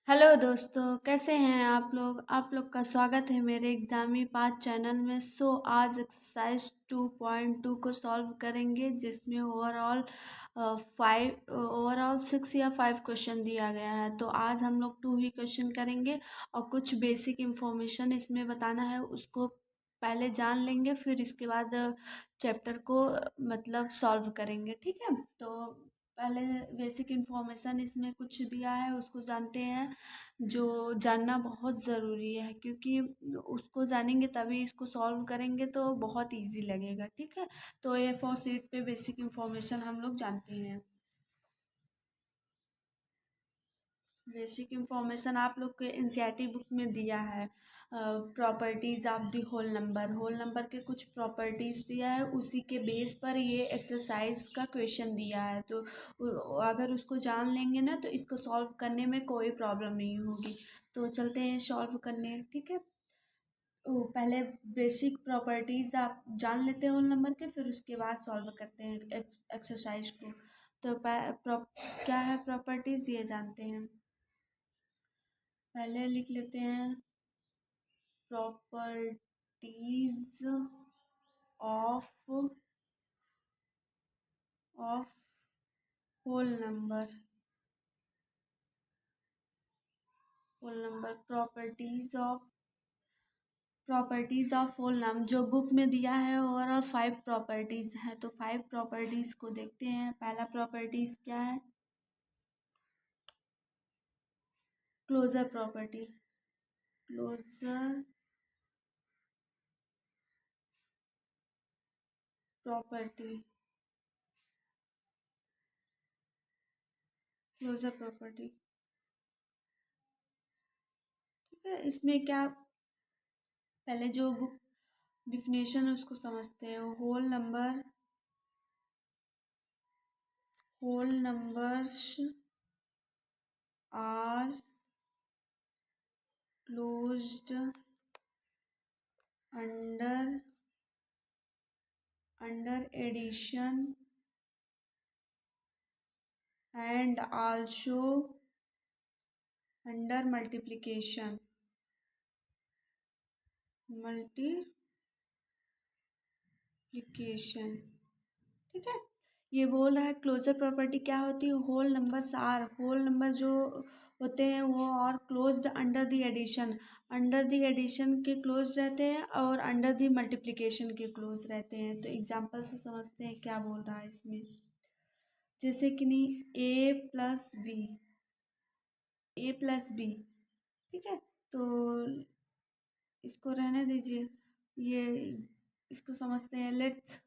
Hello दोस्तों, कैसे हैं आप लोग का स्वागत है मेरे एग्जामी पाँच चैनल में। आज एक्सरसाइज 2.2 को सॉल्व करेंगे, जिसमें ओवरऑल 6 या 5 क्वेश्चन दिया गया है। तो आज हम लोग 2 ही क्वेश्चन करेंगे और कुछ बेसिक इंफॉर्मेशन इसमें बताना है, उसको पहले जान लेंगे, फिर इसके बाद चैप्टर को मतलब सॉल्व करेंगे। ठीक है, तो पहले बेसिक इंफॉर्मेशन इसमें कुछ दिया है, उसको जानते हैं। जो जानना बहुत ज़रूरी है, क्योंकि उसको जानेंगे तभी इसको सॉल्व करेंगे तो बहुत इजी लगेगा। ठीक है, तो A4 शीट पे बेसिक इंफॉर्मेशन हम लोग जानते हैं। बेसिक इंफॉर्मेशन आप लोग के एनसीईआरटी बुक में दिया है। Properties of the whole number के कुछ प्रॉपर्टीज़ दिया है, उसी के बेस पर ये एक्सरसाइज का क्वेश्चन दिया है। तो अगर उसको जान लेंगे ना तो इसको सॉल्व करने में कोई प्रॉब्लम नहीं होगी। तो चलते हैं सॉल्व करने। ठीक है, पहले बेसिक प्रॉपर्टीज़ आप जान लेते हैं होल नंबर के, फिर उसके बाद सॉल्व करते हैं एक्सरसाइज को। तो क्या है प्रॉपर्टीज़, ये जानते हैं। पहले लिख लेते हैं properties of of whole number properties of whole number जो बुक में दिया है। ओवरऑल 5 प्रॉपर्टीज है, तो 5 प्रॉपर्टीज को देखते हैं। पहला प्रॉपर्टीज क्या है? Closure property. Closure property closure property. ठीक है, इसमें क्या, पहले जो बुक डिफिनेशन है उसको समझते हैं। Whole numbers are closed under addition and also under multiplication। ठीक है, ये बोल रहा है क्लोजर प्रॉपर्टी क्या होती है। होल नंबर जो होते हैं वो और क्लोज्ड अंडर द एडिशन, के क्लोज रहते हैं और अंडर द मल्टीप्लिकेशन के क्लोज रहते हैं। तो एग्जाम्पल से समझते हैं क्या बोल रहा है इसमें। जैसे कि नहीं, ए प्लस बी। ठीक है, तो इसको रहने दीजिए, ये इसको समझते हैं। Let's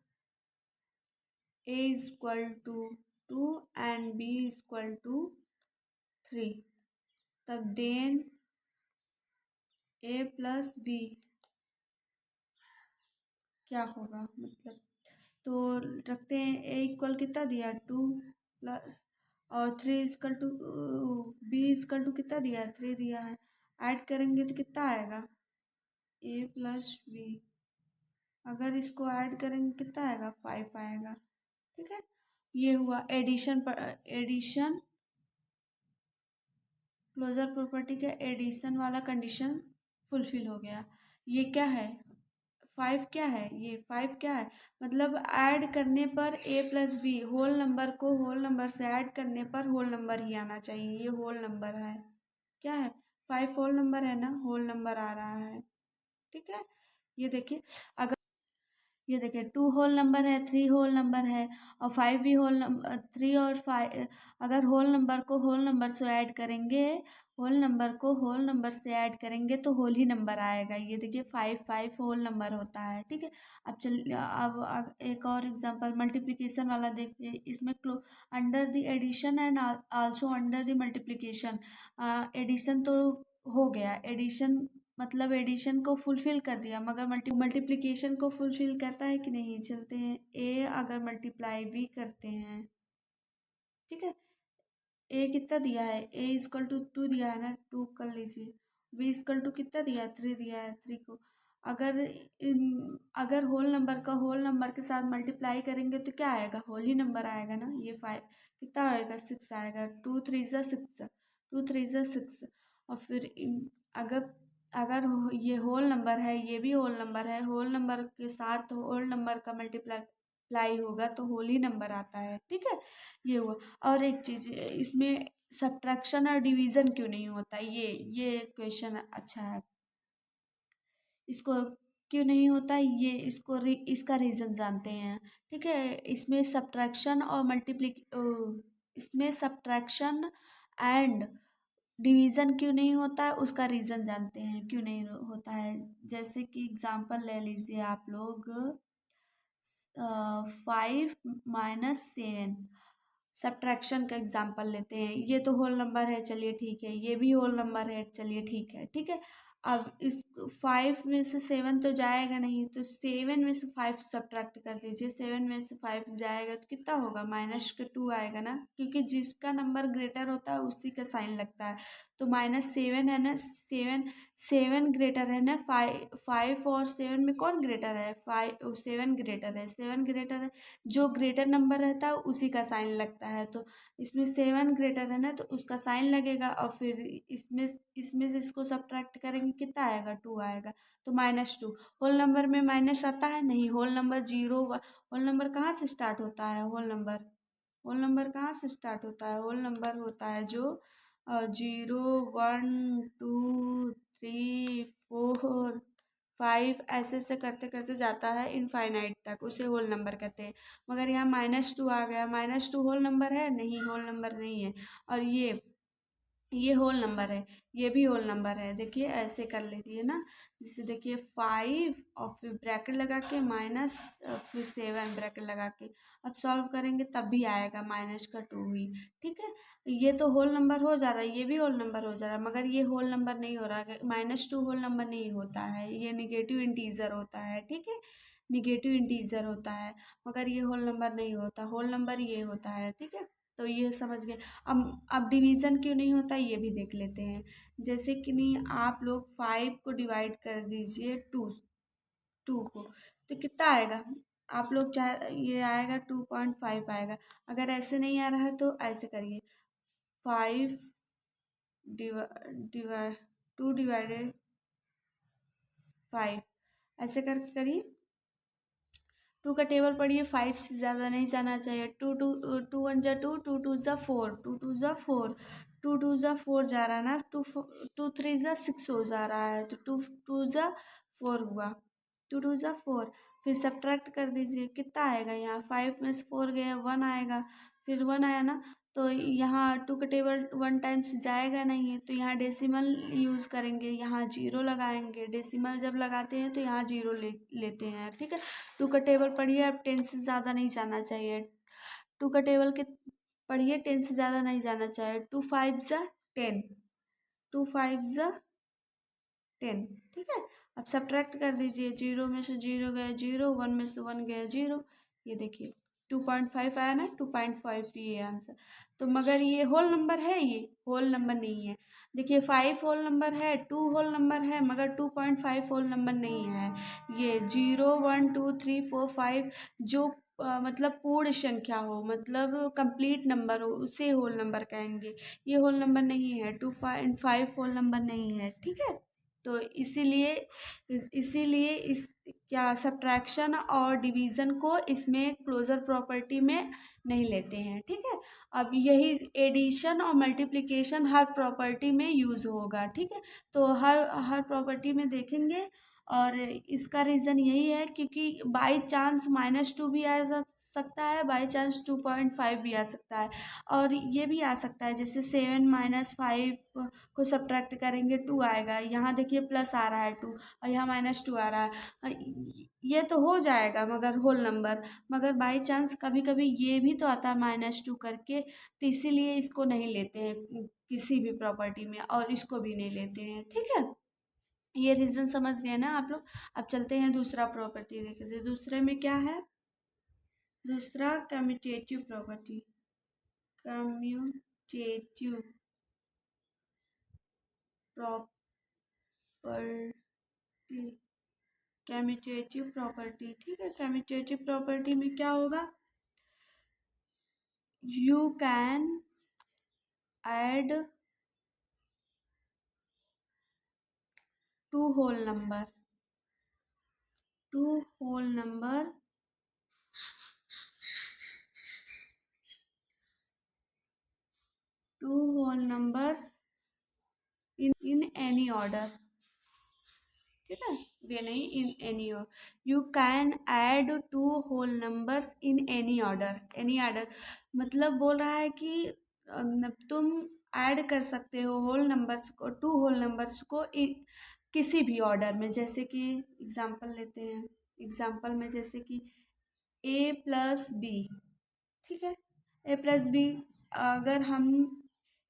A is equal to 2 and B is equal to 3। तब देन A+B क्या होगा, मतलब तो रखते हैं। ए इक्वल कितना दिया, 2 प्लस और 3 equal to, B equal to कितना दिया है, 3 दिया है। ऐड करेंगे तो कितना आएगा, A+B। अगर इसको ऐड करेंगे कितना आएगा, 5 आएगा। ठीक है, ये हुआ एडिशन पर एडिशन। क्लोजर प्रॉपर्टी का एडिशन वाला कंडीशन फुलफिल हो गया। ये क्या है, 5 क्या है, ये 5 क्या है, मतलब ऐड करने पर A+B होल नंबर को होल नंबर से ऐड करने पर होल नंबर ही आना चाहिए। ये होल नंबर है, क्या है, 5 होल नंबर है ना, होल नंबर आ रहा है। ठीक है, ये देखिए, अगर ये देखिए 2 होल नंबर है, 3 होल नंबर है और 5 भी होल नंबर, 3 और 5। अगर होल नंबर को होल नंबर से ऐड करेंगे, होल नंबर से ऐड करेंगे तो होल ही नंबर आएगा। ये देखिए 5 होल नंबर होता है। ठीक है, अब एक और एग्जांपल मल्टीप्लिकेशन वाला देखिए। इसमें under the addition and also under the multiplication. Addition तो हो गया, एडिशन मतलब एडिशन को फुलफिल कर दिया, मगर मल्टीप्लिकेशन को फुलफिल करता है कि नहीं। चलते हैं, ए अगर मल्टीप्लाई भी करते हैं, ठीक है, ए कितना दिया है, ए इजकल टू 2 दिया है ना, 2 कर लीजिए। बी इजकल टू कितना दिया है, 3 दिया है, 3 को अगर अगर होल नंबर का होल नंबर के साथ मल्टीप्लाई करेंगे तो क्या आएगा, होल ही नंबर आएगा ना। ये 5 कितना आएगा, 6 आएगा। 2 3 ज़ा 6, 2 3 ज़ा 6। और फिर अगर अगर ये होल नंबर है, ये भी होल नंबर है, होल नंबर के साथ होल नंबर का मल्टीप्लाई होगा तो होल ही नंबर आता है। ठीक है, ये हुआ। और एक चीज इसमें सब्ट्रैक्शन और डिवीजन क्यों नहीं होता, ये क्वेश्चन अच्छा है। इसको क्यों नहीं होता, ये इसका रीज़न जानते हैं। ठीक है, इसमें सब्ट्रैक्शन और इसमें सब्ट्रैक्शन एंड डिवीज़न क्यों नहीं होता है, उसका रीज़न जानते हैं क्यों नहीं होता है। जैसे कि एग्जांपल ले लीजिए आप लोग, 5 - 7 सब्ट्रैक्शन का एग्जांपल लेते हैं। ये तो होल नंबर है, चलिए ठीक है, ये भी होल नंबर है, चलिए ठीक है। ठीक है, अब इस 5 में से 7 तो जाएगा नहीं, तो 7 में से 5 सब्ट्रैक्ट कर दीजिए। 7 में से 5 जाएगा तो कितना होगा, -2 आएगा ना, क्योंकि जिसका नंबर ग्रेटर होता है उसी का साइन लगता है। तो -7 है ना, 7 ग्रेटर है ना, 5 और 7 में कौन ग्रेटर है, 7 ग्रेटर है, 7 ग्रेटर है। जो ग्रेटर नंबर रहता है उसी का साइन लगता है। तो इसमें 7 ग्रेटर है ना, तो उसका साइन लगेगा। और फिर इसमें इसमें से इसको सब्ट्रैक्ट करेंगे, कितना आएगा, 2 आएगा। तो -2, होल नंबर में माइनस आता है नहीं, whole number zero, whole number कहाँ से स्टार्ट होता है, होल नंबर कहाँ से स्टार्ट होता है, होल नंबर होता है जो 0 1 2 3 4 5 ऐसे ऐसे करते करते जाता है इनफाइनाइट तक, उसे होल नंबर कहते हैं। मगर यहाँ -2 आ गया, -2 होल नंबर है नहीं, होल नंबर नहीं है। और ये होल नंबर है, ये भी होल नंबर है। देखिए ऐसे कर लेती है ना, जैसे देखिए 5 और फिर ब्रैकेट लगा के माइनस, फिर 7 ब्रैकेट लगा के, अब सॉल्व करेंगे तब भी आएगा -2 ही। ठीक है, ये तो होल नंबर हो जा रहा है, ये भी होल नंबर हो जा रहा है, मगर ये होल नंबर नहीं हो रहा है। -2 होल नंबर नहीं होता है, ये निगेटिव इंटीजर होता है। ठीक है, निगेटिव इंटीजर होता है, मगर ये होल नंबर नहीं होता, होल नंबर ये होता है। ठीक है, तो ये समझ गए। अब डिवीज़न क्यों नहीं होता ये भी देख लेते हैं। जैसे कि नहीं, आप लोग 5 को डिवाइड कर दीजिए 2 को, तो कितना आएगा, आप लोग चाहे ये आएगा 2.5 आएगा। अगर ऐसे नहीं आ रहा है तो ऐसे करिए, 5 डिवा डिवा 2/5 ऐसे करके करिए। 2 का टेबल पढ़िए, 5 से ज़्यादा नहीं जाना चाहिए। 2 × 1 = 2, 2 × 2 = 4, 2 × 2 = 4, 2 × 2 = 4 जा रहा है ना, 2 × 3 = 6 हो जा रहा है, तो 2 × 2 = 4 हुआ, 2 × 2 = 4। फिर सब्ट्रैक्ट कर दीजिए, कितना आएगा यहाँ, 5 में से 4 गया, 1 आएगा, फिर 1 आया ना, तो यहाँ 2 का टेबल 1 टाइम्स जाएगा नहीं, तो यहाँ डेसिमल यूज़ करेंगे, यहाँ जीरो लगाएंगे। डेसिमल जब लगाते हैं तो यहाँ जीरो लेते हैं। ठीक है, 2 का टेबल पढ़िए, अब 10 से ज़्यादा नहीं जाना चाहिए। 2 का टेबल के पढ़िए, 10 से ज़्यादा नहीं जाना चाहिए। 2 × 5 = 10, 2 × 5 = 10। ठीक है, अब सब्ट्रैक्ट कर दीजिए, 0 में से 0 गया 0, 1 में से 1 गया 0। ये देखिए 2.5 आया ना, 2.5 ये आंसर। तो मगर ये होल नंबर है, ये होल नंबर नहीं है। देखिए 5 होल नंबर है, 2 होल नंबर है, मगर 2.5 होल नंबर नहीं है। ये 0 1 2 3 4 5 जो मतलब पूर्ण संख्या हो, मतलब कंप्लीट नंबर हो, उसे होल नंबर कहेंगे। ये होल नंबर नहीं है, 2.5 होल नंबर नहीं है। ठीक है, तो इसीलिए इसीलिए इस क्या सब्ट्रैक्शन और डिवीज़न को इसमें क्लोजर प्रॉपर्टी में नहीं लेते हैं। ठीक है, अब यही एडिशन और मल्टीप्लिकेशन हर प्रॉपर्टी में यूज़ होगा। ठीक है, तो हर प्रॉपर्टी में देखेंगे। और इसका रीज़न यही है क्योंकि बाई चांस -2 भी आ सकता है, बाई चांस 2.5 भी आ सकता है, और ये भी आ सकता है जैसे 7 - 5 को सब्ट्रैक्ट करेंगे 2 आएगा। यहाँ देखिए प्लस आ रहा है 2, और यहाँ -2 आ रहा है। ये तो हो जाएगा मगर होल नंबर, मगर बाई चांस कभी कभी ये भी तो आता है -2 करके, तो इसीलिए इसको नहीं लेते हैं किसी भी प्रॉपर्टी में, और इसको भी नहीं लेते हैं। ठीक है, ये रीज़न समझ गए ना आप लोग। अब चलते हैं दूसरा प्रॉपर्टी देखते हैं। दूसरे में क्या है, दूसरा commutative property, commutative property, commutative property. ठीक है, कम्यूटेटिव प्रॉपर्टी में क्या होगा, you can add two whole number, two whole number two whole numbers in any order, ठीक है, वे नहीं इन एनी और you can add two whole numbers in any order, any order मतलब बोल रहा है कि तुम ऐड कर सकते हो होल नंबर्स को, टू होल नंबर्स को किसी भी ऑर्डर में, जैसे कि एग्जांपल लेते हैं, एग्जांपल में जैसे कि ए प्लस बी, ठीक है, ए प्लस बी अगर हम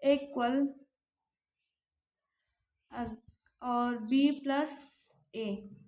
इक्वल और बी प्लस ए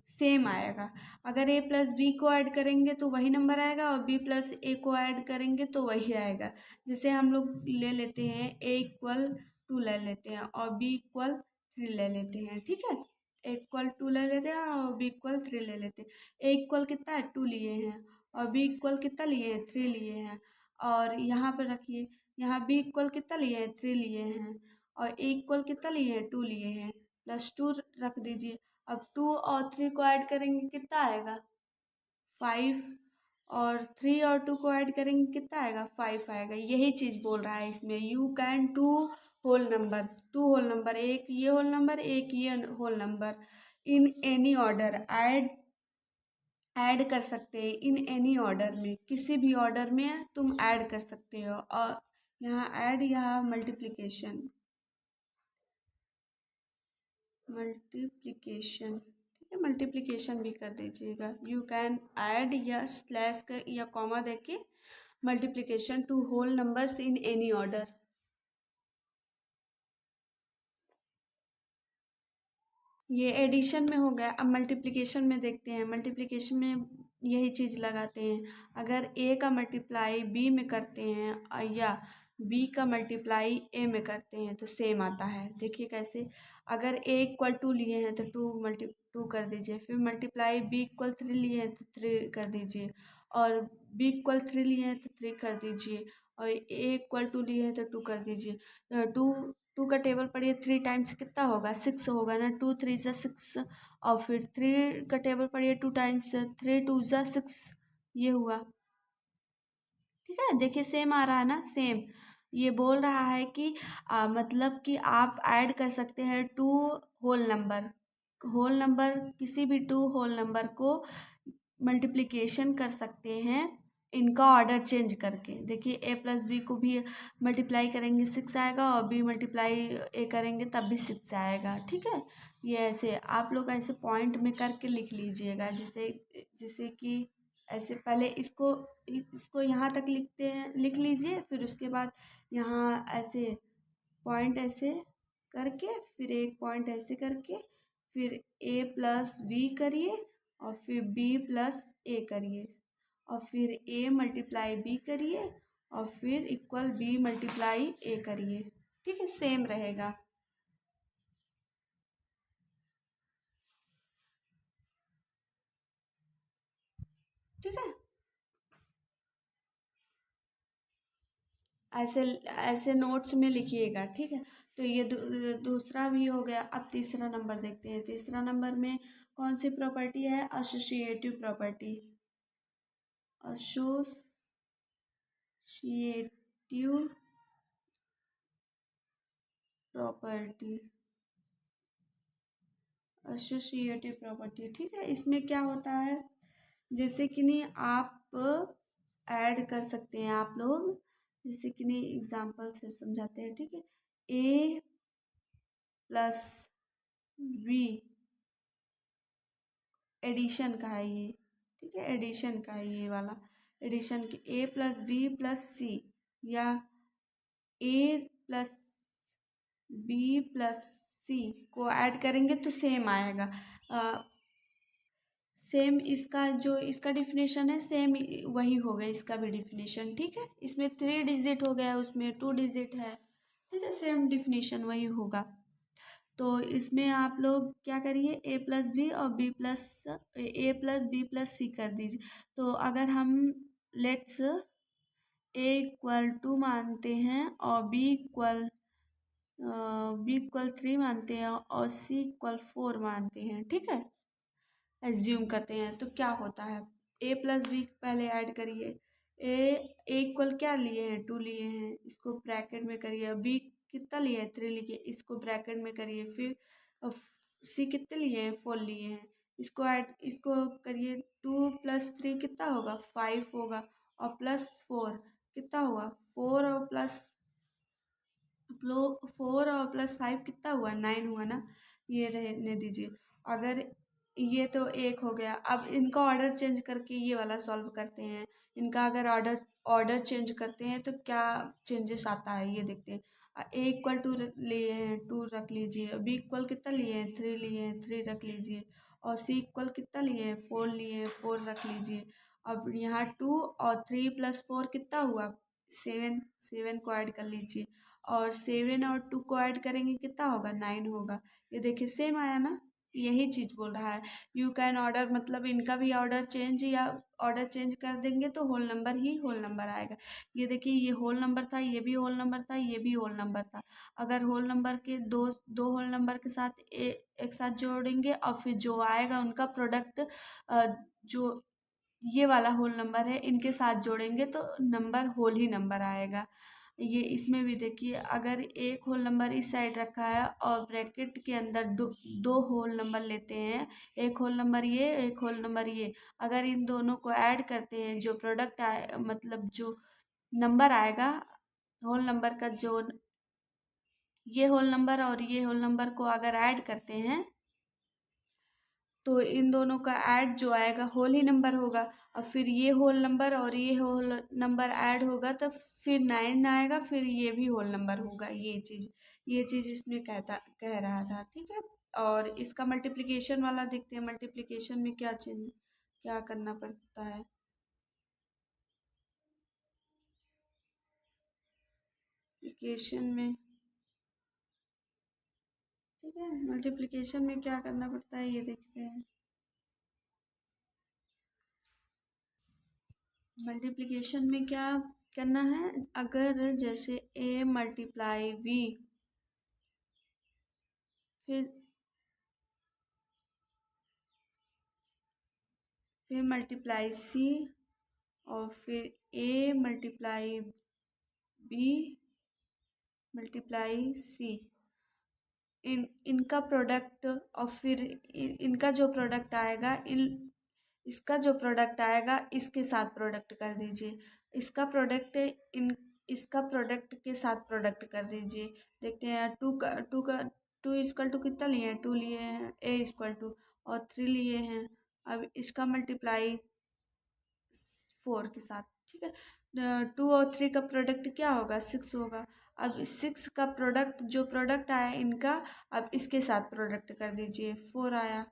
सेम आएगा, अगर ए प्लस बी को ऐड करेंगे तो वही नंबर आएगा और बी प्लस ए को ऐड करेंगे तो वही आएगा। जैसे हम लोग ले लेते हैं ए इक्वल टू ले लेते हैं और बी इक्वल थ्री ले लेते हैं, ठीक है, ए इक्वल टू ले लेते हैं और बी इक्वल थ्री ले लेते हैं। ए इक्वल कितना है, टू लिए हैं और बी इक्वल कितना लिए हैं, थ्री लिए हैं, और यहाँ पर रखिए, यहाँ बी इक्वल कितना लिए हैं, थ्री लिए हैं, और ए इक्वल कितना लिए हैं, टू लिए हैं, प्लस टू रख दीजिए। अब टू और थ्री को ऐड करेंगे कितना आएगा, फाइव, और थ्री और टू को ऐड करेंगे कितना आएगा, फाइव आएगा। यही चीज़ बोल रहा है इसमें, you can two whole number, two whole number, एक ये होल नंबर एक ये whole number in any order, add कर सकते हैं इन एनी ऑर्डर में, किसी भी ऑर्डर में तुम ऐड कर सकते हो। और यहाँ ऐड, यहाँ मल्टीप्लिकेशन, मल्टीप्लिकेशन, ठीक है, मल्टीप्लिकेशन भी कर दीजिएगा, यू कैन ऐड या स्लैश कर या कॉमा देके multiplication two whole numbers in any order. ये एडिशन में हो गया। अब मल्टीप्लिकेशन में देखते हैं, मल्टीप्लिकेशन में यही चीज़ लगाते हैं, अगर ए का मल्टीप्लाई बी में करते हैं या बी का मल्टीप्लाई ए में करते हैं तो सेम आता है। देखिए कैसे, अगर ए इक्वल टू लिए हैं तो टू कर दीजिए, फिर मल्टीप्लाई बी इक्वल थ्री लिए हैं तो थ्री कर दीजिए, और बी इक्वल थ्री लिए हैं तो थ्री कर दीजिए, और ए इक्वल टू लिए हैं तो टू कर दीजिए। टू टू का टेबल पढ़िए, थ्री टाइम्स कितना होगा, सिक्स होगा ना, टू थ्री ज़ा सिक्स, और फिर थ्री का टेबल पढ़िए टू टाइम्स, थ्री टू ज़ा सिक्स, ये हुआ, ठीक है, देखिए सेम आ रहा है ना, सेम। ये बोल रहा है कि मतलब कि आप ऐड कर सकते हैं two whole number, whole number किसी भी टू होल नंबर को मल्टीप्लिकेशन कर सकते हैं, इनका ऑर्डर चेंज करके। देखिए ए प्लस बी को भी मल्टीप्लाई करेंगे सिक्स आएगा, और बी मल्टीप्लाई ए करेंगे तब भी सिक्स आएगा, ठीक है। ये ऐसे आप लोग ऐसे पॉइंट में करके लिख लीजिएगा, जैसे जैसे कि ऐसे पहले इसको यहाँ तक लिखते हैं, लिख लीजिए, फिर उसके बाद यहाँ ऐसे पॉइंट ऐसे करके, फिर एक पॉइंट ऐसे करके, फिर ए प्लस बी करिए, और फिर बी प्लस ए करिए, और फिर ए मल्टीप्लाई बी करिए, और फिर इक्वल बी मल्टीप्लाई ए करिए, ठीक है, सेम रहेगा। ठीक है, ऐसे ऐसे नोट्स में लिखिएगा, ठीक है। तो ये दूसरा भी हो गया। अब तीसरा नंबर देखते हैं, तीसरा नंबर में कौन सी प्रॉपर्टी है, associative property, associative property, associative property, ठीक है। इसमें क्या होता है, जैसे कि नहीं आप ऐड कर सकते हैं आप लोग, जैसे कि नहीं एग्जाम्पल से समझाते हैं, ठीक है। ए प्लस बी, एडिशन का है ये, ठीक है, एडिशन का है ये वाला, एडिशन के ए प्लस बी प्लस सी, या ए प्लस बी प्लस सी को ऐड करेंगे तो सेम आएगा। सेम इसका जो इसका डिफिनेशन है, सेम वही होगा इसका भी डिफिनेशन, ठीक है। इसमें थ्री डिजिट हो गया, उसमें टू डिजिट है, ठीक है, सेम डिफिनेशन वही होगा। तो इसमें आप लोग क्या करिए, ए प्लस बी और बी प्लस ए प्लस बी प्लस सी कर दीजिए। तो अगर हम लेट्स ए इक्वल टू मानते हैं और बी इक्वल बी इक्वल 3 मानते हैं और सी इक्वल 4 मानते हैं, ठीक है। एज्यूम करते हैं तो क्या होता है, ए प्लस बी पहले ऐड करिए। ए इक्वल क्या लिए हैं, 2 लिए हैं, इसको ब्रैकेट में करिए। बी कितना लिए हैं, 3 लिए, इसको ब्रैकेट में करिए। फिर सी कितने लिए हैं, 4 लिए हैं, इसको ऐड, इसको करिए। 2 प्लस 3 कितना होगा, 5 होगा। और प्लस 4 कितना हुआ, 4 और प्लस 5 कितना हुआ, 9 हुआ ना। ये रहने दीजिए। अगर ये तो एक हो गया, अब इनका ऑर्डर चेंज करके ये वाला सॉल्व करते हैं। इनका अगर ऑर्डर ऑर्डर चेंज करते हैं तो क्या चेंजेस आता है ये देखते हैं। ए इक्वल 2 लिए हैं, 2 रख लीजिए। बी इक्वल कितना लिए हैं, 3 लिए हैं, 3 रख लीजिए। और सी इक्वल कितना लिए हैं, 4 लिए हैं, 4 रख लीजिए। अब यहाँ 2 और 3 प्लस 4 कितना हुआ, 7, 7 को ऐड कर लीजिए। और 7 और 2 को ऐड करेंगे कितना होगा, 9 होगा। ये देखिए सेम आया ना, यही चीज़ बोल रहा है। यू कैन ऑर्डर, मतलब इनका भी ऑर्डर चेंज, या ऑर्डर चेंज कर देंगे तो होल नंबर ही होल नंबर आएगा। ये देखिए ये होल नंबर था, ये भी होल नंबर था, ये भी होल नंबर था। अगर होल नंबर के दो दो होल नंबर के साथ एक साथ जोड़ेंगे और फिर जो आएगा उनका प्रोडक्ट, जो ये वाला होल नंबर है इनके साथ जोड़ेंगे तो नंबर होल ही नंबर आएगा। ये इसमें भी देखिए, अगर एक होल नंबर इस साइड रखा है और ब्रैकेट के अंदर दो होल नंबर लेते हैं, एक होल नंबर ये, एक होल नंबर ये। अगर इन दोनों को ऐड करते हैं, जो प्रोडक्ट आए, मतलब जो नंबर आएगा, होल नंबर का जो, ये होल नंबर और ये होल नंबर को अगर ऐड करते हैं तो इन दोनों का ऐड जो आएगा होल ही नंबर होगा। और फिर ये होल नंबर और ये होल नंबर ऐड होगा तो फिर 9 आएगा, फिर ये भी होल नंबर होगा। ये चीज़ इसमें कह रहा था, ठीक है। और इसका मल्टीप्लिकेशन वाला देखते हैं, मल्टीप्लिकेशन में क्या करना पड़ता है। मल्टीप्लिकेशन में, ठीक है, मल्टीप्लिकेशन में क्या करना पड़ता है ये देखते हैं। मल्टीप्लिकेशन में क्या करना है, अगर जैसे ए मल्टीप्लाई वी, फिर मल्टीप्लाई सी, और फिर A multiply B multiply C, इनका प्रोडक्ट। और फिर इनका जो प्रोडक्ट आएगा, इसका जो प्रोडक्ट आएगा इसके साथ प्रोडक्ट कर दीजिए। इसका प्रोडक्ट इन इसका प्रोडक्ट के साथ प्रोडक्ट कर दीजिए। देखते हैं, टू इक्वल टू कितना लिए हैं, 2 लिए हैं, ए इक्वल टू, और 3 लिए हैं। अब इसका मल्टीप्लाई 4 के साथ, ठीक है। 2 और 3 का प्रोडक्ट क्या होगा, 6 होगा। अब 6 का प्रोडक्ट, जो प्रोडक्ट आया इनका, अब इसके साथ प्रोडक्ट कर दीजिए, 4 आया,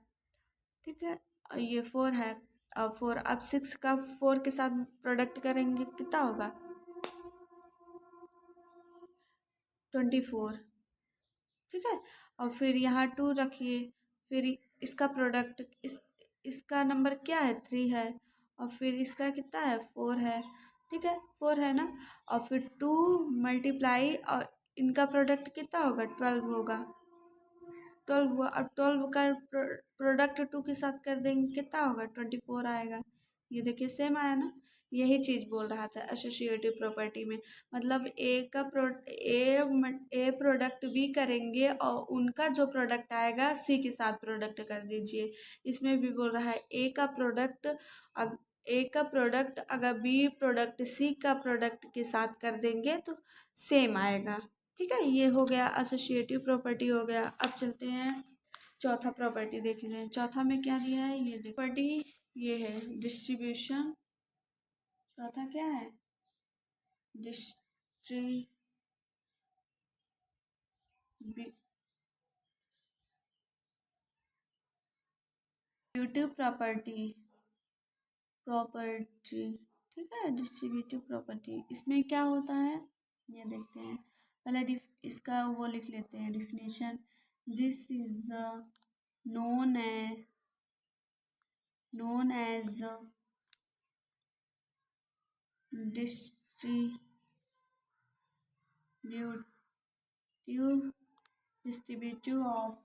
ठीक है। ये 4 है। अब 4, अब 6 का 4 के साथ प्रोडक्ट करेंगे कितना होगा, 24, ठीक है। और फिर यहाँ 2 रखिए। फिर इसका प्रोडक्ट, इसका नंबर क्या है, 3 है। और फिर इसका कितना है, 4 है, ठीक है, 4 है ना। और फिर 2 मल्टीप्लाई, और इनका प्रोडक्ट कितना होगा, 12 होगा। 12 हुआ। अब 12 का प्रोडक्ट 2 के साथ कर देंगे कितना होगा, 24 आएगा। ये देखिए सेम आया ना। यही चीज़ बोल रहा था एसोसिएटिव प्रॉपर्टी में, मतलब ए प्रोडक्ट बी करेंगे और उनका जो प्रोडक्ट आएगा सी के साथ प्रोडक्ट कर दीजिए। इसमें भी बोल रहा है ए का प्रोडक्ट अगर बी प्रोडक्ट सी का प्रोडक्ट के साथ कर देंगे तो सेम आएगा, ठीक है। ये हो गया एसोसिएटिव प्रॉपर्टी हो गया। अब चलते हैं चौथा प्रॉपर्टी देखते हैं। चौथा में क्या दिया है, ये प्रॉपर्टी, ये है डिस्ट्रीब्यूशन। चौथा क्या है, डिस्ट्रीब्यूटिव प्रॉपर्टी, ठीक है, डिस्ट्रीब्यूटिव प्रॉपर्टी। इसमें क्या होता है ये देखते हैं। पहले इसका वो लिख लेते हैं definition. This is known as known as distributive distributive of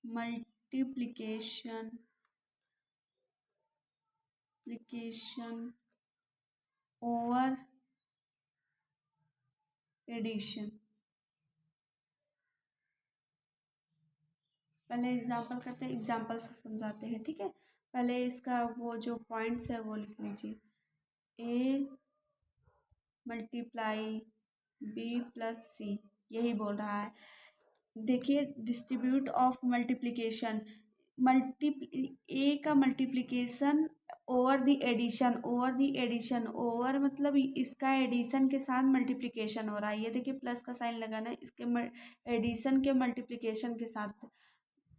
multiplication over addition. पहले एग्जाम्पल करते हैं, एग्जाम्पल से समझाते हैं, ठीक है। पहले इसका वो जो पॉइंट्स है वो लिख लीजिए। ए मल्टीप्लाई बी प्लस सी, यही बोल रहा है। देखिए डिस्ट्रीब्यूट ऑफ मल्टीप्लिकेशन, ए का multiplication over the addition, over मतलब इसका एडिशन के साथ मल्टीप्लिकेशन हो रहा है। ये देखिए प्लस का साइन लगाना है, इसके एडिशन के मल्टीप्लिकेशन के साथ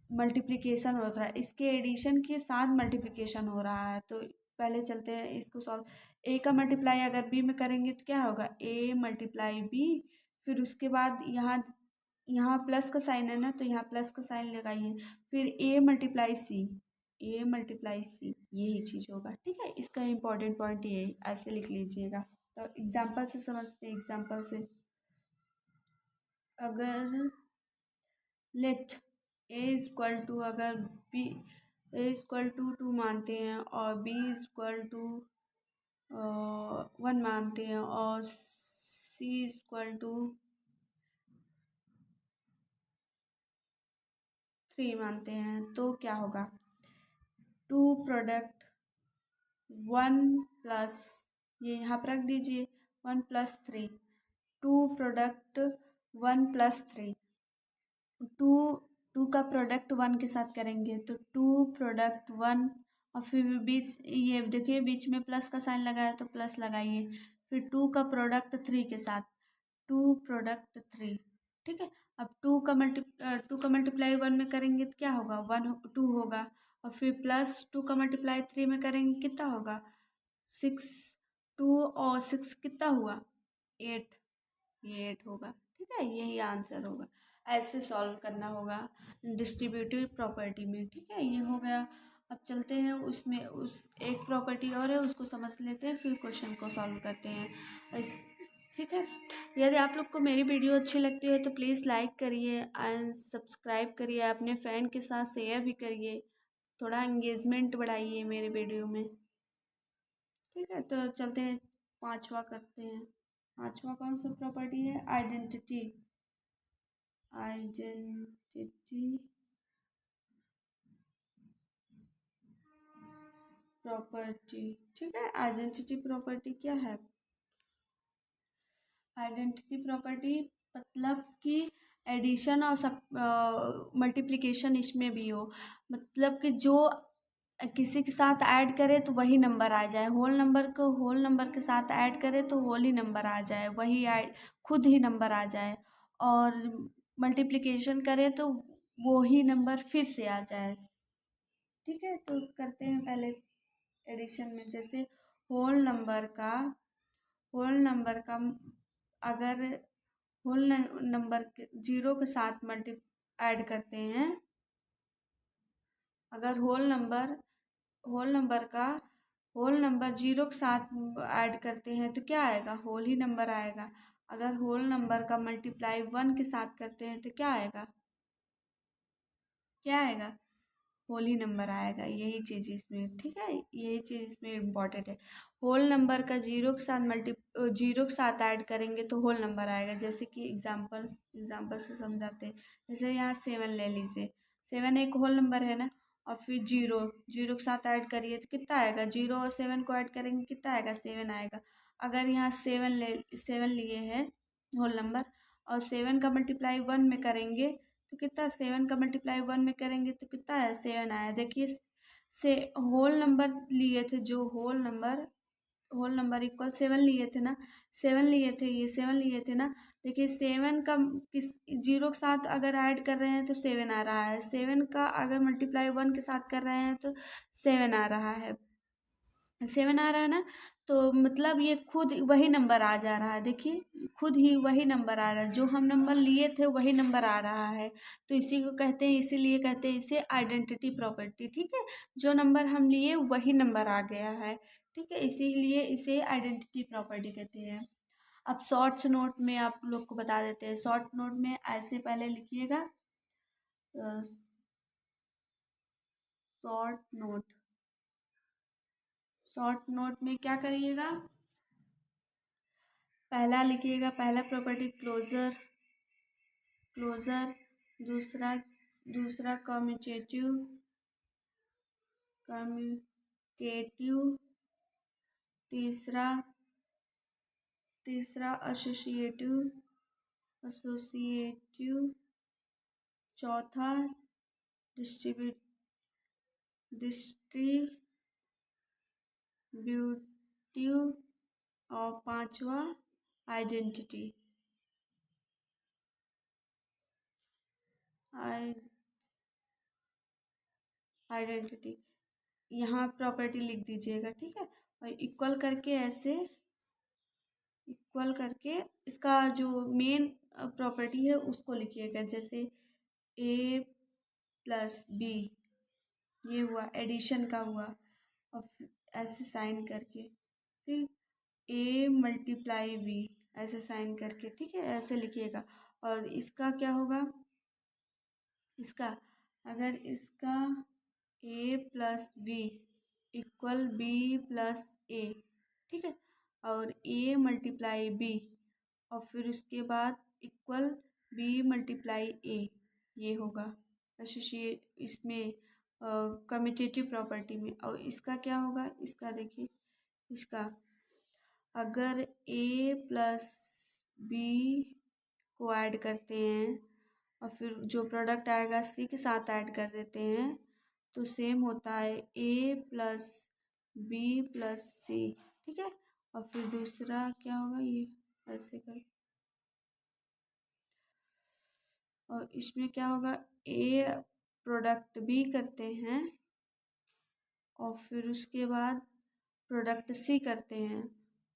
मल्टीप्लिकेशन हो रहा है, इसके एडिशन के साथ मल्टीप्लिकेशन हो रहा है। तो पहले चलते हैं इसको सॉल्व। ए का मल्टीप्लाई अगर बी में करेंगे तो क्या होगा, ए मल्टीप्लाई बी, फिर उसके बाद यहाँ प्लस का साइन है ना, तो यहाँ प्लस का साइन लगाइए, फिर ए मल्टीप्लाई सी, यही चीज़ होगा, ठीक है। इसका इम्पोर्टेंट पॉइंट ये ऐसे लिख लीजिएगा। तो एग्जाम्पल से समझते हैं, एग्जाम्पल से अगर लेट ए इक्वल टू, अगर बी ए इक्वल टू 2 मानते हैं और बी इक्वल टू 1 मानते हैं और सी इक्वल टू 3 मानते हैं, तो क्या होगा, 2 प्रोडक्ट 1 प्लस, ये यहाँ पर रख दीजिए 1 प्लस 3, 2 प्रोडक्ट 1 प्लस 3, टू का प्रोडक्ट 1 के साथ करेंगे तो 2 प्रोडक्ट 1, और फिर बीच ये देखिए बीच में प्लस का साइन लगाया तो प्लस लगाइए, फिर 2 का प्रोडक्ट 3 के साथ 2 प्रोडक्ट 3, ठीक है। अब 2 का मल्टीप्लाई 1 में करेंगे तो क्या होगा, 2 होगा, और फिर प्लस 2 का मल्टीप्लाई 3 में करेंगे कितना होगा, 6, 2 और 6 कितना हुआ, 8, ये 8 होगा, ठीक है। यही आंसर होगा, ऐसे सॉल्व करना होगा डिस्ट्रीब्यूटिव प्रॉपर्टी में, ठीक है। ये हो गया। अब चलते हैं उसमें, उस एक प्रॉपर्टी और है उसको समझ लेते हैं, फिर क्वेश्चन को सॉल्व करते हैं इस, ठीक है। यदि आप लोग को मेरी वीडियो अच्छी लगती है तो प्लीज़ लाइक करिए एंड सब्सक्राइब करिए, अपने फ्रेंड के साथ शेयर भी करिए, थोड़ा एंगेजमेंट बढ़ाइए मेरे वीडियो में, ठीक है। तो चलते हैं पांचवा करते हैं। पांचवा कौन सा प्रॉपर्टी है, आइडेंटिटी प्रॉपर्टी, ठीक है। आइडेंटिटी प्रॉपर्टी क्या है, आइडेंटिटी प्रॉपर्टी मतलब कि एडिशन और सब मल्टीप्लिकेशन इसमें भी हो, मतलब कि जो किसी के साथ ऐड करे तो वही नंबर आ जाए, होल नंबर को होल नंबर के साथ ऐड करे तो होल ही नंबर आ जाए, वही ऐड खुद ही नंबर आ जाए, और मल्टीप्लिकेशन करे तो वो ही नंबर फिर से आ जाए, ठीक है। तो करते हैं पहले एडिशन में, जैसे होल नंबर का होल नंबर का अगर होल नंबर के 0 के साथ ऐड करते हैं, अगर होल नंबर 0 के साथ ऐड करते हैं तो क्या आएगा, होल ही नंबर आएगा। अगर होल नंबर का मल्टीप्लाई 1 के साथ करते हैं तो क्या आएगा, होल ही नंबर आएगा, यही चीज़ इसमें, ठीक है। यही चीज़ इसमें इम्पॉर्टेंट है। होल नंबर का 0 के साथ 0 के साथ ऐड करेंगे तो होल नंबर आएगा, जैसे कि एग्जाम्पल से समझाते हैं। जैसे यहाँ 7 ले लीजिए, 7 एक होल नंबर है ना, और फिर 0 के साथ ऐड करिए तो कितना आएगा, 0 और 7 को ऐड करेंगे कितना आएगा, 7 आएगा। अगर यहाँ 7 लिए हैं होल नंबर, और 7 का मल्टीप्लाई 1 में करेंगे तो कितना, 7 का मल्टीप्लाई 1 में करेंगे तो कितना आया, 7 आया। देखिए से होल नंबर लिए थे, जो होल नंबर इक्वल 7 लिए थे ना, 7 लिए थे, ये 7 लिए थे ना। देखिए 7 का किस 0 के साथ अगर ऐड कर रहे हैं तो 7 आ रहा है, 7 का अगर मल्टीप्लाई 1 के साथ कर रहे हैं तो 7 आ रहा है, 7 आ रहा है ना। तो मतलब ये खुद वही नंबर आ जा रहा है, देखिए खुद ही वही नंबर आ रहा है, जो हम नंबर लिए थे वही नंबर आ रहा है। तो इसी को कहते हैं, इसीलिए कहते हैं इसे आइडेंटिटी प्रॉपर्टी, ठीक है। जो नंबर हम लिए वही नंबर आ गया है, ठीक है, इसीलिए इसे आइडेंटिटी प्रॉपर्टी कहते हैं। अब शॉर्ट्स नोट में आप लोग को बता देते हैं। शॉर्ट नोट में ऐसे पहले लिखिएगा, शॉर्ट नोट। शॉर्ट नोट में क्या करिएगा, पहला लिखिएगा, पहला प्रॉपर्टी क्लोजर, क्लोजर। दूसरा दूसरा कम्यूटेटिव, कम्यूटेटिव। तीसरा तीसरा एसोसिएटिव, एसोसिएटिव। चौथा डिस्ट्रीब्यूटिव। और पांचवा आइडेंटिटी, आइडेंटिटी। यहाँ प्रॉपर्टी लिख दीजिएगा, ठीक है। और इक्वल करके ऐसे, इक्वल करके इसका जो मेन प्रॉपर्टी है उसको लिखिएगा, जैसे ए प्लस बी, ये हुआ एडिशन का हुआ। और ऐसे साइन करके, फिर ए मल्टीप्लाई बी, ऐसे साइन करके, ठीक है, ऐसे लिखिएगा। और इसका क्या होगा, इसका अगर इसका A plus B equal B plus A, ठीक है, और ए मल्टीप्लाई बी, और फिर उसके बाद इक्वल बी मल्टीप्लाई ए, ये होगा एसोसिएट इसमें कम्यूटेटिव प्रॉपर्टी में। और इसका क्या होगा, इसका देखिए, इसका अगर ए प्लस बी को ऐड करते हैं और फिर जो प्रोडक्ट आएगा सी के साथ ऐड कर देते हैं तो सेम होता है ए प्लस बी प्लस सी, ठीक है। और फिर दूसरा क्या होगा, ये ऐसे कर, और इसमें क्या होगा, ए प्रोडक्ट बी करते हैं और फिर उसके बाद प्रोडक्ट सी करते हैं,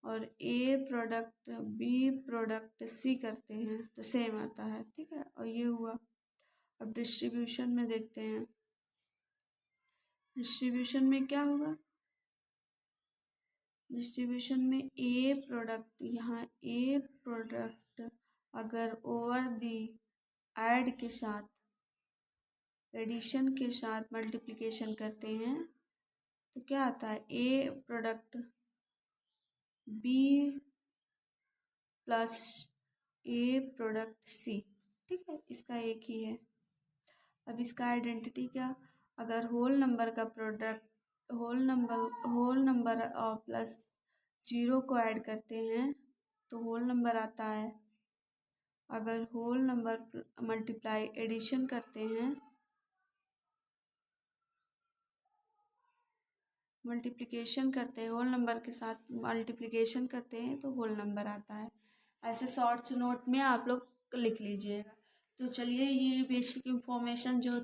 और ए प्रोडक्ट बी प्रोडक्ट सी करते हैं तो सेम आता है, ठीक है। और ये हुआ। अब डिस्ट्रीब्यूशन में देखते हैं, डिस्ट्रीब्यूशन में क्या होगा, डिस्ट्रीब्यूशन में ए प्रोडक्ट, यहाँ ए प्रोडक्ट अगर ओवर दी ऐड के साथ, एडिशन के साथ मल्टीप्लिकेशन करते हैं तो क्या आता है, ए प्रोडक्ट बी प्लस ए प्रोडक्ट सी, ठीक है, इसका एक ही है। अब इसका आइडेंटिटी क्या, अगर होल नंबर का प्रोडक्ट, होल नंबर और प्लस जीरो को ऐड करते हैं तो होल नंबर आता है। अगर होल नंबर मल्टीप्लाई एडिशन करते हैं, मल्टीप्लिकेशन करते हैं, होल नंबर के साथ मल्टीप्लिकेशन करते हैं तो होल नंबर आता है। ऐसे शॉर्ट्स नोट में आप लोग लिख लीजिएगा। तो चलिए, ये बेसिक इंफॉर्मेशन जो,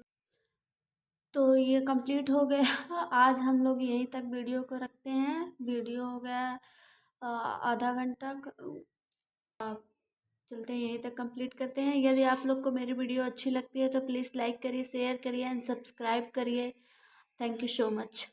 तो ये कंप्लीट हो गया। आज हम लोग यहीं तक वीडियो को रखते हैं। वीडियो हो गया आधा घंटा चलते हैं, यहीं तक कंप्लीट करते हैं। यदि आप लोग को मेरी वीडियो अच्छी लगती है तो प्लीज़ लाइक करिए, शेयर करिए एंड सब्सक्राइब करिए। Thank you so much.